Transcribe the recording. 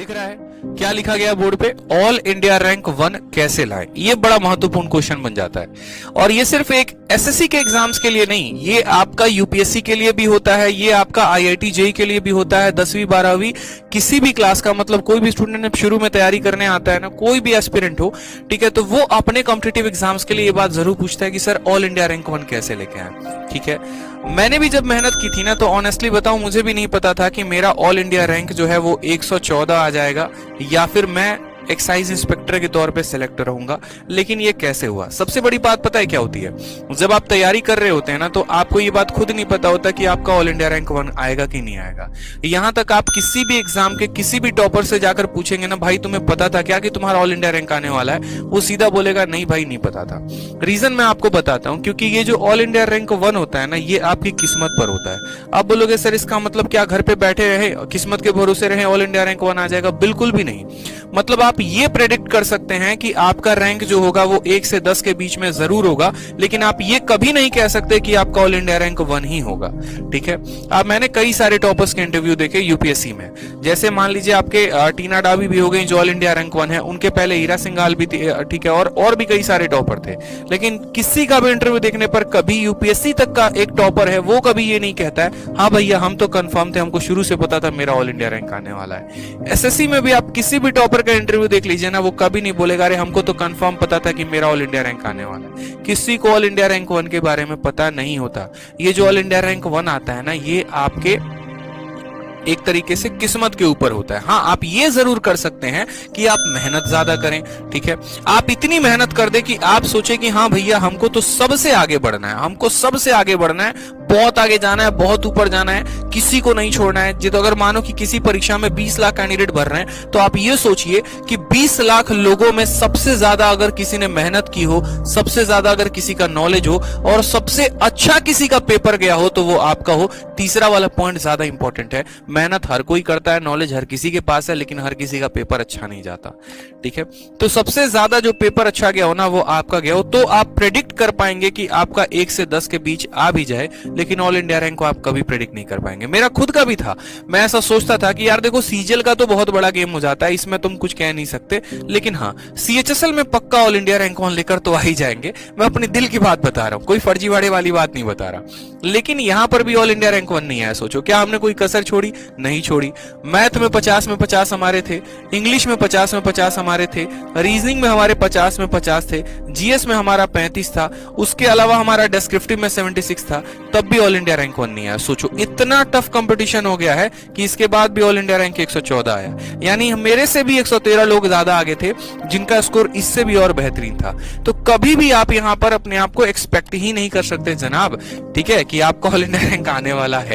दिख रहा है क्या लिखा गया बोर्ड पे, ऑल इंडिया रैंक 1 कैसे लाएं। ये बड़ा महत्वपूर्ण क्वेश्चन बन जाता है और ये सिर्फ एक एसएससी के एग्जाम्स के लिए नहीं, ये आपका यूपीएससी के लिए भी होता है, ये आपका आईआईटी जेई के लिए भी होता है। 10वीं 12वीं किसी भी क्लास का, मतलब कोई भी स्टूडेंट शुरू में तैयारी करने आता है ना, कोई भी एस्पिरेंट हो, ठीक है, तो वो अपने कॉम्पिटिटिव एग्जाम्स के लिए ये बात जरूर पूछता है कि सर ऑल इंडिया रैंक 1 कैसे लेके आए। ठीक है, मैंने भी जब मेहनत की थी ना, तो ऑनेस्टली बताऊं, मुझे भी नहीं पता था कि मेरा ऑल इंडिया रैंक जो है वो 114 आ जाएगा या फिर मैं एक्साइज इंस्पेक्टर के तौर पे सिलेक्ट रहूंगा। लेकिन ये कैसे हुआ? सबसे बड़ी बात पता है क्या होती है, जब आप तैयारी कर रहे होते हैं ना, तो आपको ये बात खुद नहीं पता होता कि आपका ऑल इंडिया रैंक 1 आएगा कि नहीं आएगा। यहां तक आप किसी भी एग्जाम के किसी भी टॉपर से जाकर पूछेंगे ना, भाई तुम्हें पता था क्या कि तुम्हारा ऑल इंडिया रैंक आने वाला है, वो सीधा बोलेगा नहीं भाई नहीं पता था। रीजन मैं आपको बताता हूं, क्योंकि ये जो ऑल इंडिया रैंक 1 होता है ना, ये आपकी किस्मत पर होता है। आप बोलोगे सर इसका मतलब क्या घर पे बैठे रहे किस्मत के भरोसे रहे ऑल इंडिया रैंक 1 आ जाएगा? बिल्कुल भी नहीं। मतलब आप ये प्रेडिक्ट कर सकते हैं कि आपका रैंक जो होगा वो 1 से 10 के बीच में जरूर होगा, लेकिन आप ये कभी नहीं कह सकते कि आपका ऑल इंडिया रैंक 1 ही होगा। ठीक है, अब मैंने कई सारे टॉपर्स के इंटरव्यू देखे यूपीएससी में, जैसे मान लीजिए आपके टीना डाबी भी हो गई जो ऑल इंडिया रैंक 1 है, उनके पहले हीरा सिंघाल भी थी, ठीक है, और भी कई सारे टॉपर थे। लेकिन किसी का भी इंटरव्यू देखने पर कभी यूपीएससी तक का एक टॉपर है वो कभी ये नहीं कहता है हाँ भैया हम तो कंफर्म थे, हमको शुरू से पता था मेरा ऑल इंडिया रैंक आने वाला है। एसएससी में भी आप किसी भी टॉपर का इंटरव्यू देख लीजिए ना, वो कभी नहीं बोलेगा अरे हमको तो कंफर्म पता था कि मेरा ऑल इंडिया रैंक आने वाला है। किसी को ऑल इंडिया रैंक 1 के बारे में पता नहीं होता। ये जो ऑल इंडिया रैंक 1 आता है ना, ये आपके एक तरीके से किस्मत के ऊपर होता है। हाँ, आप ये जरूर कर सकते हैं कि आप मेहनत ज्यादा करें। ठीक है, आप इतनी मेहनत कर दे कि आप सोचे कि हाँ भैया हमको तो सबसे आगे बढ़ना है, हमको सबसे आगे बढ़ना है, बहुत आगे जाना है, बहुत ऊपर जाना है, किसी को नहीं छोड़ना है। जितो अगर मानो कि किसी परीक्षा में 20 लाख कैंडिडेट भर रहे हैं, तो आप ये सोचिए कि 20 लाख लोगों में सबसे ज्यादा अगर किसी ने मेहनत की हो, सबसे ज्यादा अगर किसी का नॉलेज हो और सबसे अच्छा किसी का पेपर गया हो, तो वो आपका हो। तीसरा वाला पॉइंट ज्यादा इंपॉर्टेंट है। मेहनत हर कोई करता है, नॉलेज हर किसी के पास है, लेकिन हर किसी का पेपर अच्छा नहीं जाता। ठीक है, तो सबसे ज्यादा जो पेपर अच्छा गया हो ना, वो आपका गया हो, तो आप प्रेडिक्ट कर पाएंगे कि आपका 1 से 10 के बीच आ भी जाए, लेकिन ऑल इंडिया रैंक को आप कभी प्रेडिक्ट नहीं कर पाएंगे। मेरा खुद का भी था, मैं ऐसा सोचता था कि यार देखो सीजीएल का तो बहुत बड़ा गेम हो जाता है, इसमें तुम कुछ कह नहीं सकते, लेकिन हाँ सीएचएसएल में पक्का ऑल इंडिया रैंक 1 लेकर तो आ ही जाएंगे। मैं अपने दिल की बात बता रहा हूँ, कोई फर्जीवाड़े वाली बात नहीं बता रहा। लेकिन यहां पर भी ऑल इंडिया रैंक 1 नहीं आया। सोचो क्या हमने कोई कसर छोड़ी? नहीं छोड़ी। मैथ में 50 में 50 हमारे थे, इंग्लिश में 50 में 50 हमारे थे, रीजनिंग में हमारे 50 में 50 थे, जीएस में हमारा 35 था, उसके अलावा हमारा डिस्क्रिप्टिव में 76 था, तब भी ऑल इंडिया रैंक 1 नहीं आया। सोचो इतना टफ कंपटीशन हो गया है कि इसके बाद भी ऑल इंडिया रैंक 114 आया। यानी मेरे से भी 113 लोग ज्यादा आगे थे जिनका स्कोर इससे भी और बेहतरीन था। तो कभी भी आप यहां पर अपने आप को एक्सपेक्ट ही नहीं कर सकते जनाब, ठीक है, कि आपका ऑल इंडिया रैंक आने वाला है।